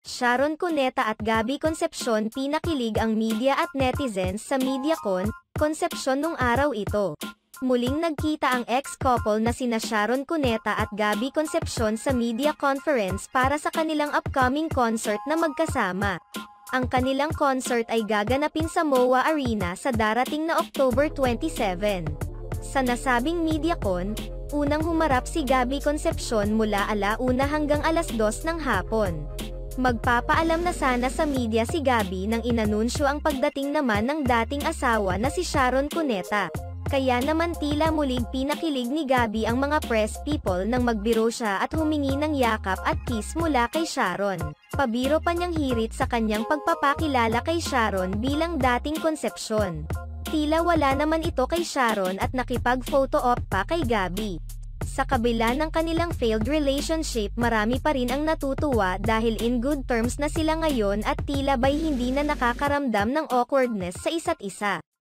Sharon Cuneta at Gabby Concepcion pinakilig ang media at netizens sa MediaCon, Concepcion nung araw ito. Muling nagkita ang ex-couple na sina Sharon Cuneta at Gabby Concepcion sa media conference para sa kanilang upcoming concert na magkasama. Ang kanilang concert ay gaganapin sa MOA Arena sa darating na October 27. Sa nasabing MediaCon, unang humarap si Gabby Concepcion mula 1:00 hanggang 2:00 ng hapon. Magpapaalam na sana sa media si Gabby nang inanunsyo ang pagdating naman ng dating asawa na si Sharon Cuneta. Kaya naman tila muling pinakilig ni Gabby ang mga press people nang magbiro siya at humingi ng yakap at kiss mula kay Sharon. Pabiro pa niyang hirit sa kanyang pagpapakilala kay Sharon bilang dating Concepcion. Tila wala naman ito kay Sharon at nakipag-photo op pa kay Gabby. Sa kabila ng kanilang failed relationship, marami pa rin ang natutuwa dahil in good terms na sila ngayon at tila ba'y hindi na nakakaramdam ng awkwardness sa isa't isa.